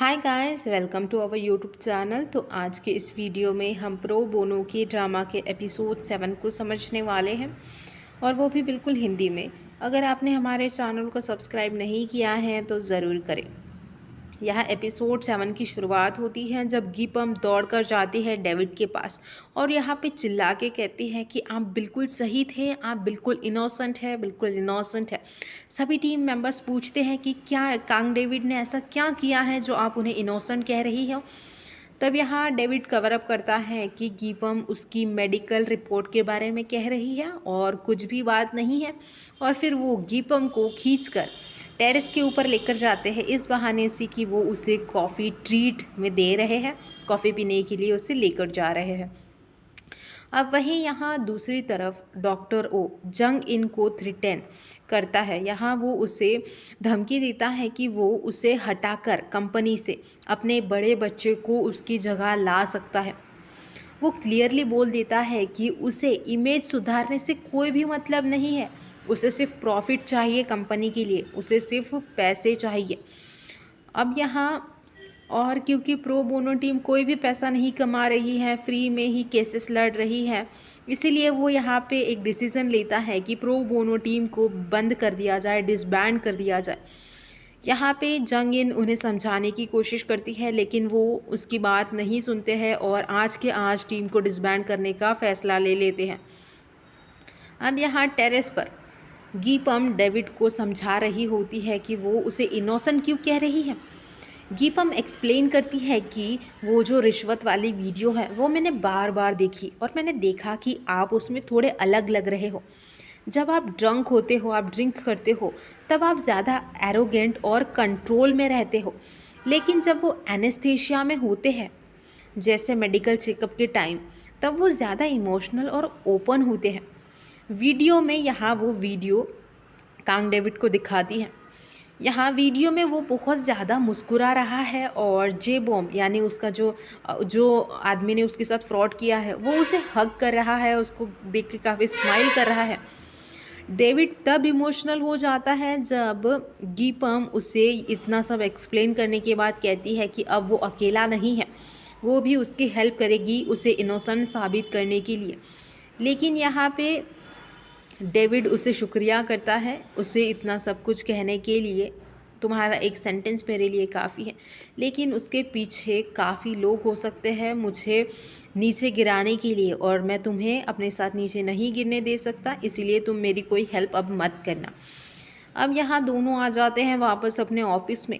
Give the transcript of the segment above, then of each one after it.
Hi guys, welcome to our YouTube channel. तो आज के इस वीडियो में हम प्रो बोनो के ड्रामा के एपिसोड 7 को समझने वाले हैं, और वो भी बिल्कुल हिंदी में। अगर आपने हमारे चैनल को सब्सक्राइब नहीं किया है तो ज़रूर करें। यह एपिसोड 7 की शुरुआत होती है जब गीपम दौड़ कर जाती है डेविड के पास और यहाँ पे चिल्ला के कहती है कि आप बिल्कुल सही थे, आप बिल्कुल इनोसेंट है, बिल्कुल इनोसेंट है। सभी टीम मेंबर्स पूछते हैं कि क्या कांग डेविड ने ऐसा क्या किया है जो आप उन्हें इनोसेंट कह रही हो। तब यहाँ डेविड कवर अप करता है कि गीपम उसकी मेडिकल रिपोर्ट के बारे में कह रही है और कुछ भी बात नहीं है, और फिर वो गीपम को खींचकर टेरेस के ऊपर लेकर जाते हैं इस बहाने से कि वो उसे कॉफ़ी ट्रीट में दे रहे हैं, कॉफ़ी पीने के लिए उसे लेकर जा रहे हैं। अब वहीं यहाँ दूसरी तरफ डॉक्टर ओ जंग इन को थ्रेटन करता है। यहाँ वो उसे धमकी देता है कि वो उसे हटाकर कंपनी से अपने बड़े बच्चे को उसकी जगह ला सकता है। वो क्लियरली बोल देता है कि उसे इमेज सुधारने से कोई भी मतलब नहीं है, उसे सिर्फ प्रॉफिट चाहिए कंपनी के लिए, उसे सिर्फ पैसे चाहिए। अब यहाँ और क्योंकि प्रो बोनो टीम कोई भी पैसा नहीं कमा रही है, फ्री में ही केसेस लड़ रही है, इसीलिए वो यहाँ पे एक डिसीज़न लेता है कि प्रो बोनो टीम को बंद कर दिया जाए, डिसबैंड कर दिया जाए। यहाँ पे जंग इन उन्हें समझाने की कोशिश करती है, लेकिन वो उसकी बात नहीं सुनते हैं और आज के आज टीम को डिसबैंड करने का फ़ैसला ले लेते हैं। अब यहाँ टेरेस पर गीपम डेविड को समझा रही होती है कि वो उसे इनोसेंट क्यों कह रही है। गीपम एक्सप्लेन करती है कि वो जो रिश्वत वाली वीडियो है वो मैंने बार बार देखी और मैंने देखा कि आप उसमें थोड़े अलग लग रहे हो। जब आप ड्रंक होते हो, आप ड्रिंक करते हो, तब आप ज़्यादा एरोगेंट और कंट्रोल में रहते हो, लेकिन जब वो एनेस्थीसिया में होते हैं, जैसे मेडिकल चेकअप के टाइम, तब वो ज़्यादा इमोशनल और ओपन होते हैं। वीडियो में यहाँ वो वीडियो कांग डेविड को दिखाती है। यहाँ वीडियो में वो बहुत ज़्यादा मुस्कुरा रहा है और जे बॉम यानी उसका जो आदमी ने उसके साथ फ्रॉड किया है वो उसे हग कर रहा है, उसको देख के काफ़ी स्माइल कर रहा है। डेविड तब इमोशनल हो जाता है जब गीपम उसे इतना सब एक्सप्लेन करने के बाद कहती है कि अब वो अकेला नहीं है, वो भी उसकी हेल्प करेगी उसे इनोसेंट साबित करने के लिए। लेकिन यहाँ पे डेविड उसे शुक्रिया करता है, उसे इतना सब कुछ कहने के लिए। तुम्हारा एक सेंटेंस मेरे लिए काफ़ी है, लेकिन उसके पीछे काफ़ी लोग हो सकते हैं मुझे नीचे गिराने के लिए, और मैं तुम्हें अपने साथ नीचे नहीं गिरने दे सकता, इसीलिए तुम मेरी कोई हेल्प अब मत करना। अब यहाँ दोनों आ जाते हैं वापस अपने ऑफिस में।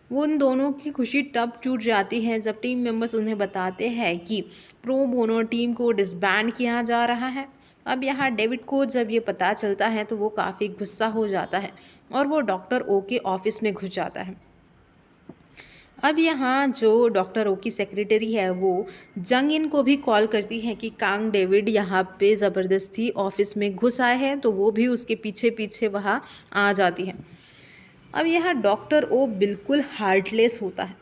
वो उन दोनों की खुशी तब टूट जाती है जब टीम मेंबर्स उन्हें बताते हैं कि प्रो बोनो टीम को डिसबैंड किया जा रहा है। अब यहाँ डेविड को जब ये पता चलता है तो वो काफ़ी गुस्सा हो जाता है और वो डॉक्टर ओ के ऑफिस में घुस जाता है। अब यहाँ जो डॉक्टर ओ की सेक्रेटरी है वो जंग इन को भी कॉल करती है कि कांग डेविड यहाँ पे ज़बरदस्ती ऑफिस में घुस आए हैं, तो वो भी उसके पीछे पीछे वहाँ आ जाती है। अब यहाँ डॉक्टर ओ बिल्कुल हार्टलेस होता है।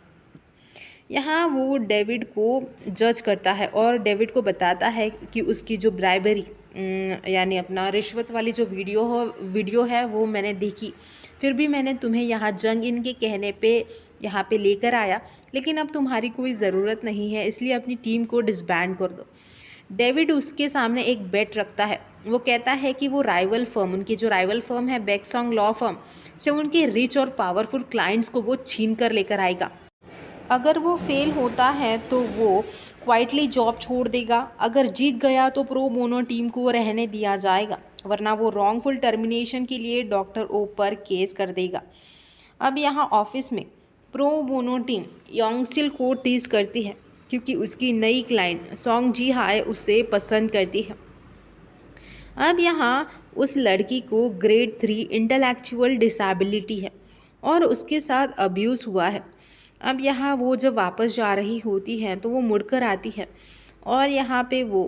यहाँ वो डेविड को जज करता है और डेविड को बताता है कि उसकी जो ब्राइबरी यानी अपना रिश्वत वाली जो वीडियो है वो मैंने देखी, फिर भी मैंने तुम्हें यहाँ जंग इन के कहने पे यहाँ पे लेकर आया, लेकिन अब तुम्हारी कोई ज़रूरत नहीं है, इसलिए अपनी टीम को डिसबैंड कर दो। डेविड उसके सामने एक बेट रखता है। वो कहता है कि वो राइवल फर्म, उनकी जो राइवल फर्म है बेक्सोंग लॉ फर्म से, उनके रिच और पावरफुल क्लाइंट्स को वो छीन कर लेकर आएगा। अगर वो फेल होता है तो वो क्वाइटली जॉब छोड़ देगा, अगर जीत गया तो प्रो बोनो टीम को रहने दिया जाएगा, वरना वो रॉन्गफुल टर्मिनेशन के लिए डॉक्टर ओ पर केस कर देगा। अब यहाँ ऑफिस में प्रो बोनो टीम योंगसिल को टीज करती है क्योंकि उसकी नई क्लाइंट सॉन्ग जी हाय उसे पसंद करती है। अब यहाँ उस लड़की को ग्रेड 3 इंटेलेक्चुअल डिसेबिलिटी है और उसके साथ अब्यूज़ हुआ है। अब यहाँ वो जब वापस जा रही होती है तो वो मुड़कर आती है और यहाँ पे वो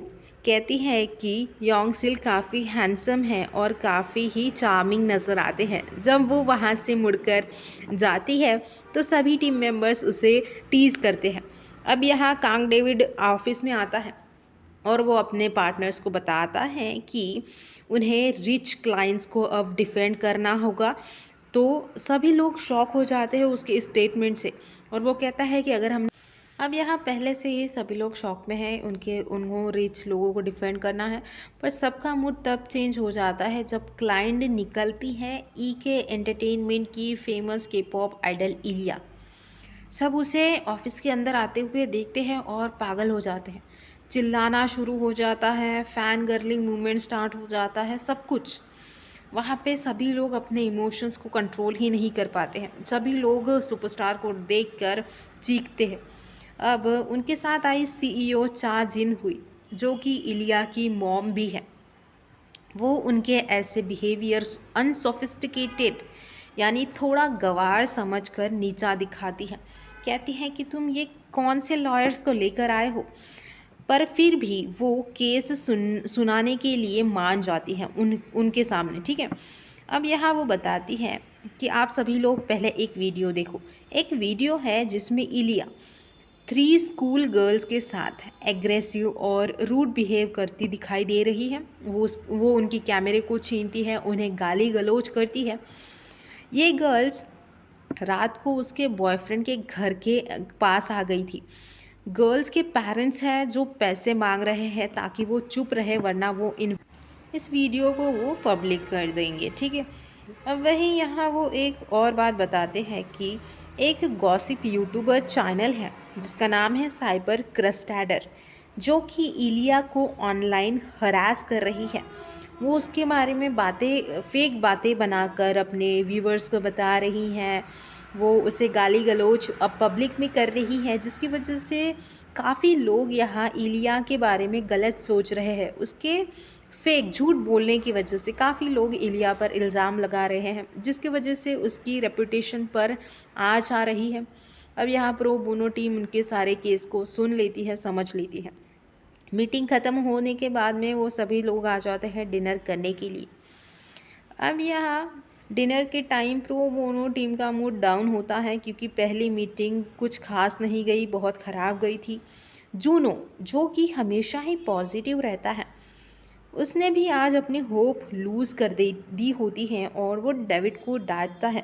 कहती है कि योंगसिल काफ़ी हैंडसम है और काफ़ी ही चार्मिंग नज़र आते हैं। जब वो वहाँ से मुड़कर जाती है तो सभी टीम मेंबर्स उसे टीज़ करते हैं। अब यहाँ कांग डेविड ऑफिस में आता है और वो अपने पार्टनर्स को बताता है कि उन्हें रिच क्लाइंट्स को अब डिफेंड करना होगा। तो सभी लोग शॉक हो जाते हैं उसके स्टेटमेंट से। और वो कहता है कि अगर हम अब यहाँ पहले से ही सभी लोग शॉक में हैं, उनको रिच लोगों को डिफेंड करना है। पर सबका मूड तब चेंज हो जाता है जब क्लाइंट निकलती है ईके एंटरटेनमेंट की फेमस के पॉप आइडल इलिया। सब उसे ऑफिस के अंदर आते हुए देखते हैं और पागल हो जाते हैं। चिल्लाना शुरू हो जाता है, फैन गर्लिंग मूवमेंट स्टार्ट हो जाता है, सब कुछ। वहाँ पे सभी लोग अपने इमोशंस को कंट्रोल ही नहीं कर पाते हैं। सभी लोग सुपरस्टार को देखकर चीखते हैं। अब उनके साथ आई सीईओ चा जिन हुई, जो कि इलिया की मॉम भी है। वो उनके ऐसे बिहेवियर्स अनसोफिस्टिकेटेड यानी थोड़ा गंवार समझकर नीचा दिखाती है। कहती हैं कि तुम ये कौन से लॉयर्स को लेकर आए हो। पर फिर भी वो केस सुनाने के लिए मान जाती हैं उनके सामने, ठीक है। अब यहाँ वो बताती है कि आप सभी लोग पहले एक वीडियो देखो। एक वीडियो है जिसमें इलिया 3 स्कूल गर्ल्स के साथ एग्रेसिव और रूड बिहेव करती दिखाई दे रही है। वो उनकी कैमरे को छीनती है, उन्हें गाली गलौज करती है। ये गर्ल्स रात को उसके बॉयफ्रेंड के घर के पास आ गई थी। गर्ल्स के पेरेंट्स हैं जो पैसे मांग रहे हैं ताकि वो चुप रहे, वरना वो इस वीडियो को वो पब्लिक कर देंगे, ठीक है। अब वहीं यहाँ वो एक और बात बताते हैं कि एक गॉसिप यूट्यूबर चैनल है जिसका नाम है साइबर क्रस्टैडर, जो कि इलिया को ऑनलाइन हरास कर रही है। वो उसके बारे में फेक बातें बनाकर अपने व्यूवर्स को बता रही हैं। वो उसे गाली गलौज अब पब्लिक में कर रही है, जिसकी वजह से काफ़ी लोग यहाँ इलिया के बारे में गलत सोच रहे हैं। उसके फेक झूठ बोलने की वजह से काफ़ी लोग इलिया पर इल्ज़ाम लगा रहे हैं, जिसकी वजह से उसकी रेपुटेशन पर आँच आ रही है। अब यहाँ प्रो बोनो टीम उनके सारे केस को सुन लेती है, समझ लेती है। मीटिंग ख़त्म होने के बाद में वो सभी लोग आ जाते हैं डिनर करने के लिए। अब यहाँ डिनर के टाइम प्रो बोनो टीम का मूड डाउन होता है क्योंकि पहली मीटिंग कुछ खास नहीं गई, बहुत ख़राब गई थी। जूनो, जो कि हमेशा ही पॉजिटिव रहता है, उसने भी आज अपनी होप लूज़ कर दी होती है और वो डेविड को डांटता है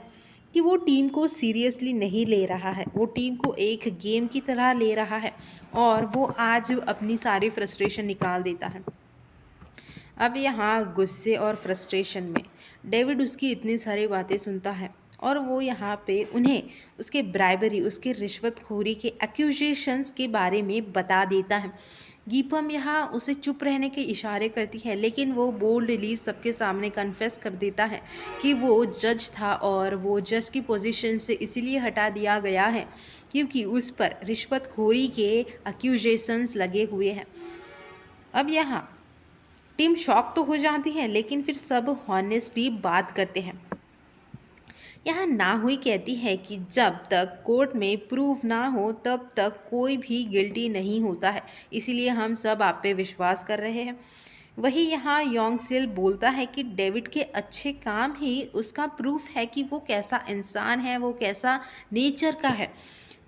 कि वो टीम को सीरियसली नहीं ले रहा है, वो टीम को एक गेम की तरह ले रहा है और वो आज अपनी सारी फ्रस्ट्रेशन निकाल देता है। अब यहाँ गुस्से और फ्रस्ट्रेशन में डेविड उसकी इतनी सारी बातें सुनता है और वो यहाँ पे उन्हें उसके ब्राइबरी, उसके रिश्वतखोरी के एक्यूजेशंस के बारे में बता देता है। गीपम यहाँ उसे चुप रहने के इशारे करती है, लेकिन वो बोल्डली सबके सामने कन्फेस कर देता है कि वो जज था और वो जज की पोजीशन से इसीलिए हटा दिया गया है क्योंकि उस पर रिश्वतखोरी के एक्यूजेशंस लगे हुए हैं। अब यहाँ टीम शॉक तो हो जाती है, लेकिन फिर सब हॉनेस्टली बात करते हैं। यहाँ ना हुई कहती है कि जब तक कोर्ट में प्रूफ ना हो तब तक कोई भी गिल्टी नहीं होता है, इसीलिए हम सब आप पे विश्वास कर रहे हैं। वही यहाँ योंग सिल बोलता है कि डेविड के अच्छे काम ही उसका प्रूफ है कि वो कैसा इंसान है, वो कैसा नेचर का है।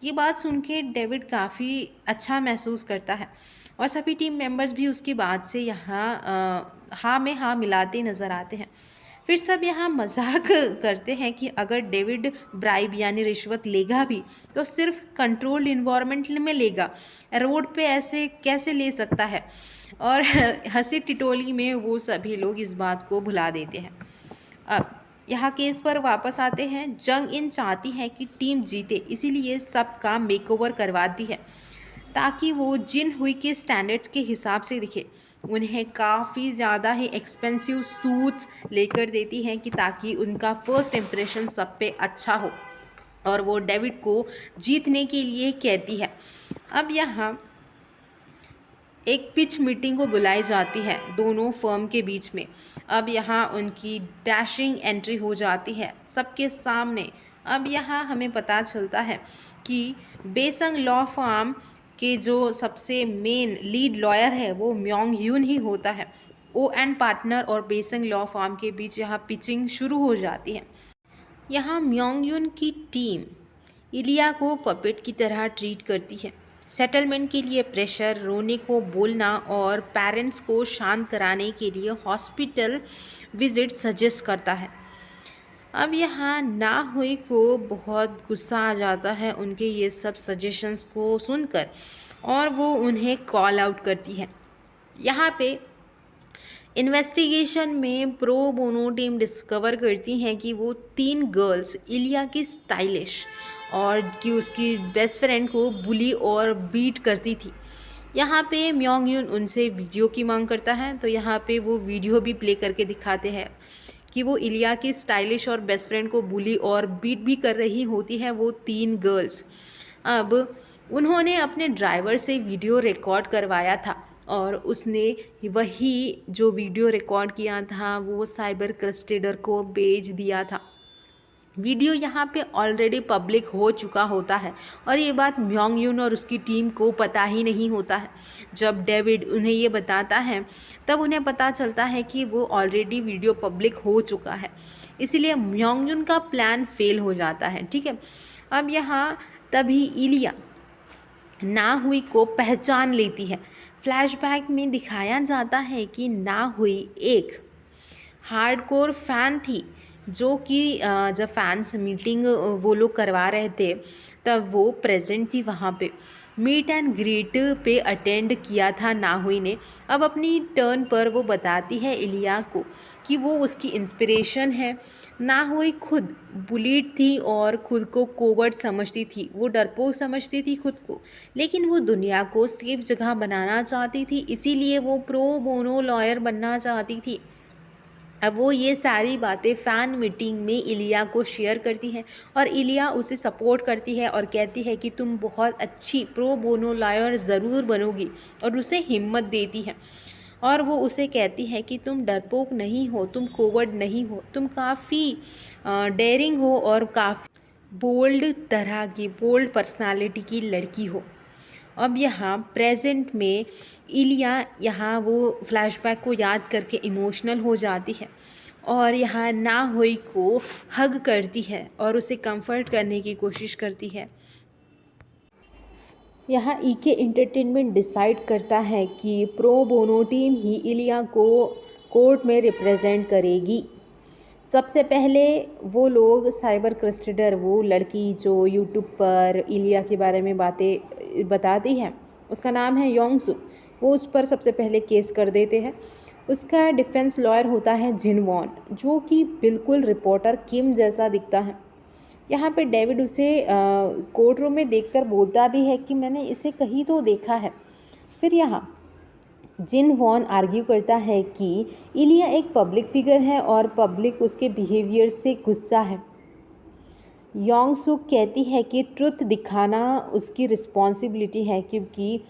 ये बात सुन के डेविड काफ़ी अच्छा महसूस करता है और सभी टीम मेंबर्स भी उसकी बात से यहाँ हाँ में हाँ मिलाते नज़र आते हैं। फिर सब यहाँ मजाक करते हैं कि अगर डेविड ब्राइब यानी रिश्वत लेगा भी तो सिर्फ कंट्रोल्ड इन्वायरमेंट में लेगा, रोड पे ऐसे कैसे ले सकता है। और हंसी टिटोली में वो सभी लोग इस बात को भुला देते हैं। अब यहाँ केस पर वापस आते हैं। जंग इन चाहती है कि टीम जीते, इसीलिए सबका मेकओवर करवाती है ताकि वो जिन हुई के स्टैंडर्ड्स के हिसाब से दिखे। उन्हें काफ़ी ज़्यादा ही एक्सपेंसिव सूट्स लेकर देती हैं कि ताकि उनका फर्स्ट इम्प्रेशन सब पे अच्छा हो, और वो डेविड को जीतने के लिए कहती है। अब यहाँ एक पिच मीटिंग को बुलाई जाती है दोनों फर्म के बीच में। अब यहाँ उनकी डैशिंग एंट्री हो जाती है सबके सामने। अब यहाँ हमें पता चलता है कि बेसंग लॉ फर्म के जो सबसे मेन लीड लॉयर है वो म्योंग यून ही होता है। ओएन पार्टनर और बेसंग लॉ फर्म के बीच यहाँ पिचिंग शुरू हो जाती है। यहाँ म्योंग यून की टीम इलिया को पपेट की तरह ट्रीट करती है। सेटलमेंट के लिए प्रेशर, रोने को बोलना और पेरेंट्स को शांत कराने के लिए हॉस्पिटल विजिट सजेस्ट करता है। अब यहाँ ना हुई को बहुत गुस्सा आ जाता है उनके ये सब सजेशंस को सुनकर, और वो उन्हें कॉल आउट करती है। यहाँ पे इन्वेस्टिगेशन में प्रो बोनो टीम डिस्कवर करती हैं कि वो 3 गर्ल्स इलिया की स्टाइलिश और कि उसकी बेस्ट फ्रेंड को बुली और बीट करती थी। यहाँ पे म्योंग यून उनसे वीडियो की मांग करता है, तो यहाँ पे वो वीडियो भी प्ले करके दिखाते हैं कि वो इलिया की स्टाइलिश और बेस्ट फ्रेंड को बुली और बीट भी कर रही होती है वो 3 गर्ल्स। अब उन्होंने अपने ड्राइवर से वीडियो रिकॉर्ड करवाया था और उसने वही जो वीडियो रिकॉर्ड किया था वो साइबर क्रस्टेडर को भेज दिया था। वीडियो यहाँ पे ऑलरेडी पब्लिक हो चुका होता है और ये बात म्योंग यून और उसकी टीम को पता ही नहीं होता है। जब डेविड उन्हें ये बताता है तब उन्हें पता चलता है कि वो ऑलरेडी वीडियो पब्लिक हो चुका है, इसीलिए म्योंग यून का प्लान फेल हो जाता है। ठीक है, अब यहाँ तभी इलिया ना हुई को पहचान लेती है। फ्लैशबैक में दिखाया जाता है कि ना हुई एक हार्डकोर फ़ैन थी जो कि जब फैंस मीटिंग वो लोग करवा रहे थे तब वो प्रेजेंट थी वहाँ पे। मीट एंड ग्रीट पे अटेंड किया था ना हुई ने। अब अपनी टर्न पर वो बताती है इलिया को कि वो उसकी इंस्पिरेशन है। ना हुई खुद बुलीड थी और खुद को कोवर्ट समझती थी, वो डरपोक समझती थी खुद को, लेकिन वो दुनिया को सेफ जगह बनाना चाहती थी, इसीलिए वो प्रो बोनो लॉयर बनना चाहती थी। अब वो ये सारी बातें फ़ैन मीटिंग में इलिया को शेयर करती है और इलिया उसे सपोर्ट करती है और कहती है कि तुम बहुत अच्छी प्रो बोनो लॉयर ज़रूर बनोगी, और उसे हिम्मत देती है। और वो उसे कहती है कि तुम डरपोक नहीं हो, तुम कोवर्ड नहीं हो, तुम काफ़ी डेयरिंग हो और काफ़ी बोल्ड पर्सनालिटी की लड़की हो। अब यहाँ प्रेजेंट में इलिया यहाँ वो फ्लैशबैक को याद करके इमोशनल हो जाती है और यहाँ ना हुई को हग करती है और उसे कंफर्ट करने की कोशिश करती है। यहाँ ईके एंटरटेनमेंट डिसाइड करता है कि प्रो बोनो टीम ही इलिया को कोर्ट में रिप्रेजेंट करेगी। सबसे पहले वो लोग साइबर क्रस्टेडर, वो लड़की जो यूट्यूब पर इलिया के बारे में बातें बताती है, उसका नाम है योंग सुक, वो उस पर सबसे पहले केस कर देते हैं। उसका डिफेंस लॉयर होता है जिन वॉन, जो कि बिल्कुल रिपोर्टर किम जैसा दिखता है। यहाँ पे डेविड उसे कोर्ट रूम में देखकर बोलता भी है कि मैंने इसे कहीं तो देखा है। फिर यहाँ जिन वॉन आर्ग्यू करता है कि इलिया एक पब्लिक फिगर है और पब्लिक उसके बिहेवियर से गुस्सा है। योंग सुक कहती है कि ट्रुथ दिखाना उसकी रिस्पॉन्सिबिलिटी है, क्योंकि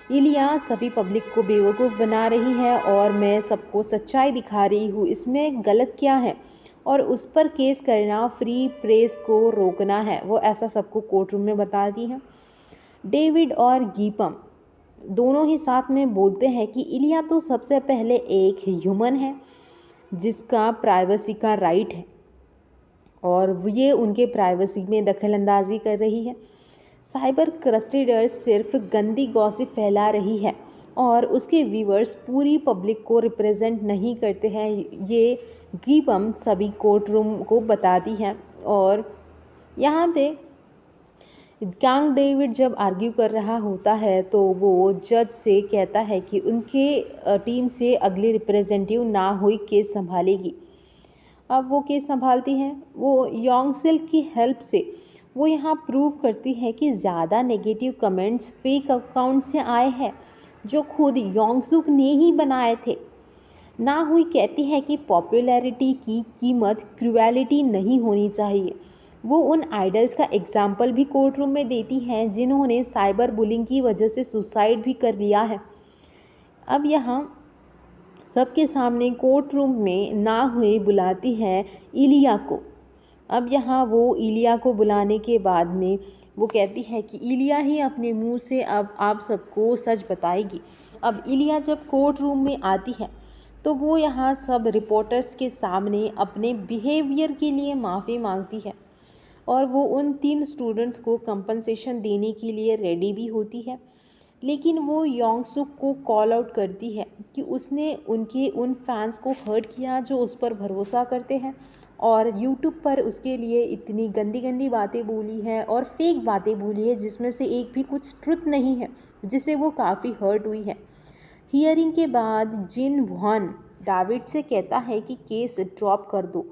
इलिया सभी पब्लिक को बेवकूफ़ बना रही है और मैं सबको सच्चाई दिखा रही हूँ, इसमें गलत क्या है, और उस पर केस करना फ्री प्रेस को रोकना है, वो ऐसा सबको कोर्ट रूम में बताती हैं। डेविड और गीपम दोनों ही साथ में बोलते हैं कि इलिया तो सबसे पहले एक ह्यूमन है जिसका प्राइवेसी का राइट है और ये उनके प्राइवेसी में दखलंदाजी कर रही है। साइबर क्रस्टेडर्स सिर्फ गंदी गॉसिप फैला रही है और उसके व्यूअर्स पूरी पब्लिक को रिप्रेजेंट नहीं करते हैं, ये गीपम सभी कोर्ट रूम को बताती हैं। और यहाँ पे कांग डेविड जब आर्ग्यू कर रहा होता है तो वो जज से कहता है कि उनके टीम से अगली रिप्रेजेंटेटिव ना हुई केस संभालेगी। अब वो केस संभालती हैं, वो योंगसिल की हेल्प से वो यहाँ प्रूव करती है कि ज़्यादा नेगेटिव कमेंट्स फेक अकाउंट से आए हैं जो खुद योंगसुक ने ही बनाए थे। ना हुई कहती है कि पॉपुलैरिटी की कीमत क्रुएलिटी नहीं होनी चाहिए। वो उन आइडल्स का एग्जाम्पल भी कोर्ट रूम में देती हैं जिन्होंने साइबर बुलिंग की वजह से सुसाइड भी कर लिया है। अब यहाँ सबके सामने कोर्ट रूम में ना हुई बुलाती है इलिया को। अब यहाँ वो इलिया को बुलाने के बाद में वो कहती है कि इलिया ही अपने मुंह से अब आप सबको सच बताएगी। अब इलिया जब कोर्ट रूम में आती है तो वो यहाँ सब रिपोर्टर्स के सामने अपने बिहेवियर के लिए माफ़ी मांगती है और वो उन 3 स्टूडेंट्स को कंपनसेशन देने के लिए रेडी भी होती है, लेकिन वो योंगसुक को कॉल आउट करती है कि उसने उनके उन फैंस को हर्ट किया जो उस पर भरोसा करते हैं और यूट्यूब पर उसके लिए इतनी गंदी गंदी बातें बोली है और फेक बातें बोली है जिसमें से एक भी कुछ ट्रुथ नहीं है, जिससे वो काफ़ी हर्ट हुई है। हियरिंग के बाद जिन वॉन डेविड से कहता है कि केस ड्रॉप कर दो।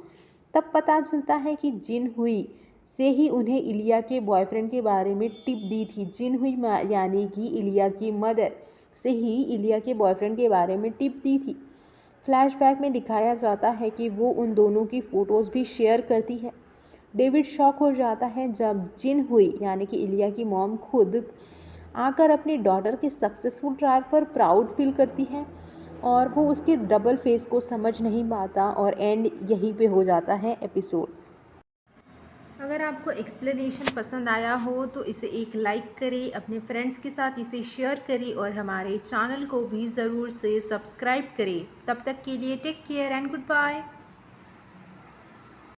तब पता चलता है कि जिन हुई से ही उन्हें इलिया के बॉयफ्रेंड के बारे में टिप दी थी। जिन हुई यानी कि इलिया की मदर से ही इलिया के बॉयफ्रेंड के बारे में टिप दी थी। फ्लैशबैक में दिखाया जाता है कि वो उन दोनों की फ़ोटोज़ भी शेयर करती है। डेविड शॉक हो जाता है जब जिन हुई यानी कि इलिया की मॉम खुद आकर अपनी डॉटर के सक्सेसफुल ट्रायल पर प्राउड फील करती है और वो उसके डबल फेस को समझ नहीं पाता और एंड यहीं पे हो जाता है एपिसोड। अगर आपको एक्सप्लेनेशन पसंद आया हो तो इसे एक लाइक करें, अपने फ्रेंड्स के साथ इसे शेयर करें और हमारे चैनल को भी ज़रूर से सब्सक्राइब करें। तब तक के लिए take care and good bye.